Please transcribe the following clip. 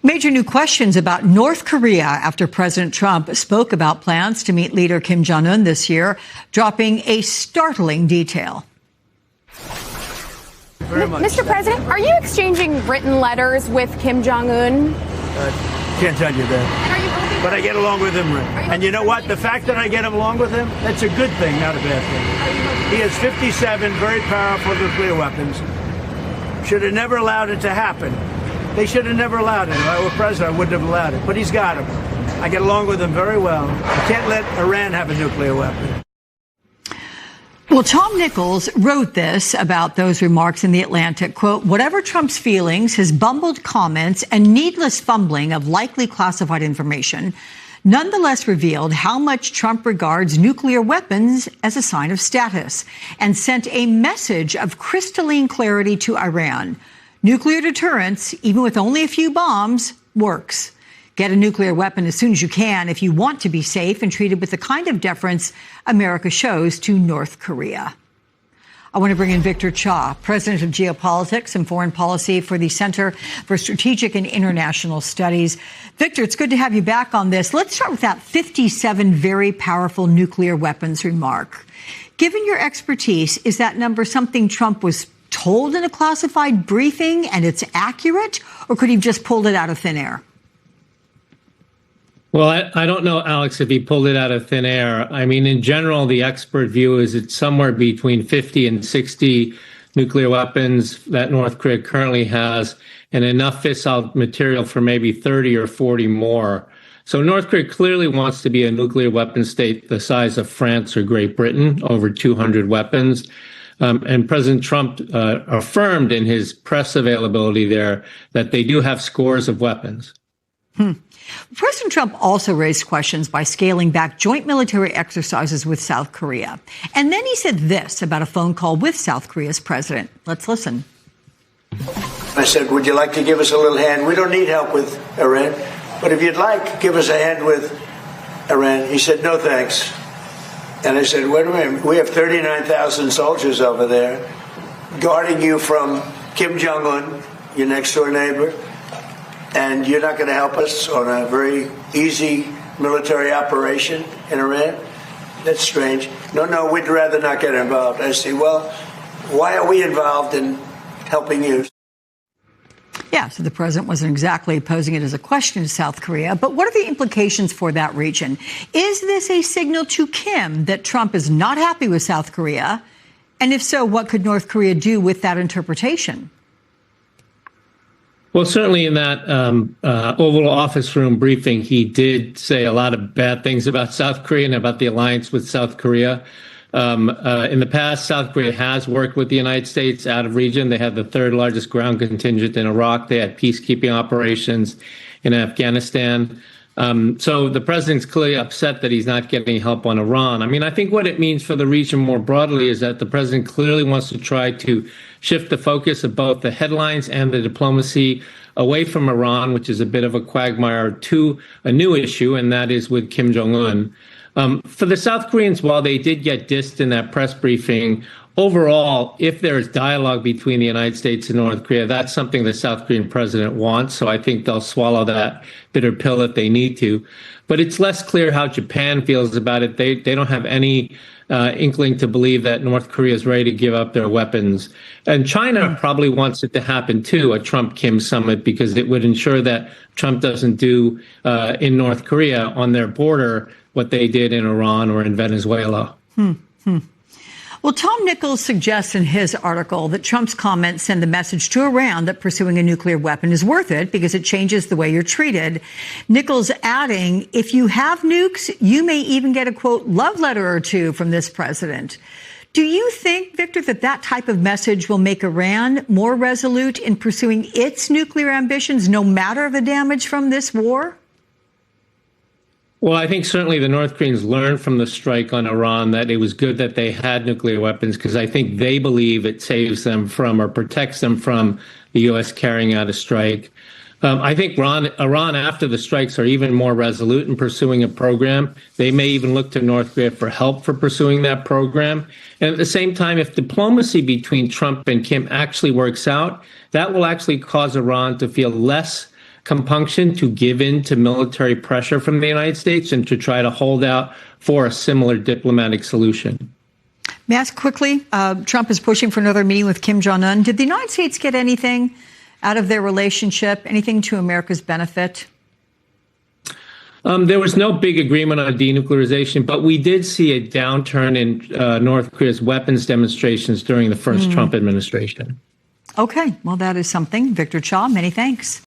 Major new questions about North Korea after President Trump spoke about plans to meet leader Kim Jong-un this year, dropping a startling detail. Mr. President, are you exchanging written letters with Kim Jong-un? Can't tell you that. But I get along with him. And you know what? The fact that I get along with him, that's a good thing, not a bad thing. He has 57 very powerful nuclear weapons. Should have never allowed it to happen. They should have never allowed it. If I were president, I wouldn't have allowed it. But he's got them. I get along with him very well. You can't let Iran have a nuclear weapon. Well, Tom Nichols wrote this about those remarks in The Atlantic, quote, whatever Trump's feelings, his bumbled comments and needless fumbling of likely classified information nonetheless revealed how much Trump regards nuclear weapons as a sign of status and sent a message of crystalline clarity to Iran. Nuclear deterrence, even with only a few bombs, works. Get a nuclear weapon as soon as you can if you want to be safe and treated with the kind of deference America shows to North Korea. I want to bring in Victor Cha, President of Geopolitics and Foreign Policy for the Center for Strategic and International Studies. Victor, it's good to have you back on this. Let's start with that 57 very powerful nuclear weapons remark. Given your expertise, is that number something Trump was told in a classified briefing and it's accurate, or could he have just pulled it out of thin air? Well, I don't know, Alex, if he pulled it out of thin air. I mean, in general, the expert view is it's somewhere between 50 and 60 nuclear weapons that North Korea currently has, and enough fissile material for maybe 30 or 40 more. So North Korea clearly wants to be a nuclear weapon state the size of France or Great Britain, over 200 weapons. And President Trump affirmed in his press availability there that they do have scores of weapons. President Trump also raised questions by scaling back joint military exercises with South Korea. And then he said this about a phone call with South Korea's president. Let's listen. I said, would you like to give us a little hand? We don't need help with Iran, but if you'd like, give us a hand with Iran. He said, no, thanks. And I said, wait a minute, we have 39,000 soldiers over there guarding you from Kim Jong-un, your next door neighbor, and you're not going to help us on a very easy military operation in Iran? That's strange. No, we'd rather not get involved. I say, well, why are we involved in helping you? Yeah, so the president wasn't exactly posing it as a question to South Korea, but what are the implications for that region? Is this a signal to Kim that Trump is not happy with South Korea? And if so, what could North Korea do with that interpretation? Well, certainly in that Oval Office room briefing, he did say a lot of bad things about South Korea and about the alliance with South Korea. In the past, South Korea has worked with the United States out of region. They had the third largest ground contingent in Iraq. They had peacekeeping operations in Afghanistan. So the president's clearly upset that he's not getting help on Iran. I mean, I think what it means for the region more broadly is that the president clearly wants to try to shift the focus of both the headlines and the diplomacy away from Iran, which is a bit of a quagmire, to a new issue, and that is with Kim Jong-un. For the South Koreans, while they did get dissed in that press briefing, overall, if there's dialogue between the United States and North Korea, that's something the South Korean president wants. So I think they'll swallow that bitter pill if they need to. But it's less clear how Japan feels about it. They don't have any inkling to believe that North Korea is ready to give up their weapons. And China probably wants it to happen, too, a Trump-Kim summit, because it would ensure that Trump doesn't do in North Korea on their border what they did in Iran or in Venezuela. Well, Tom Nichols suggests in his article that Trump's comments send the message to Iran that pursuing a nuclear weapon is worth it because it changes the way you're treated. Nichols adding, if you have nukes, you may even get a, quote, love letter or two from this president. Do you think, Victor, that type of message will make Iran more resolute in pursuing its nuclear ambitions, no matter the damage from this war? Well, I think certainly the North Koreans learned from the strike on Iran that it was good that they had nuclear weapons, because I think they believe it saves them from or protects them from the U.S. carrying out a strike. I think Iran, after the strikes, are even more resolute in pursuing a program. They may even look to North Korea for help for pursuing that program. And at the same time, if diplomacy between Trump and Kim actually works out, that will actually cause Iran to feel less compunction to give in to military pressure from the United States and to try to hold out for a similar diplomatic solution. May I ask quickly, Trump is pushing for another meeting with Kim Jong-un. Did the United States get anything out of their relationship, anything to America's benefit? There was no big agreement on denuclearization, but we did see a downturn in North Korea's weapons demonstrations during the first Trump administration. Okay, well, that is something. Victor Cha, many thanks.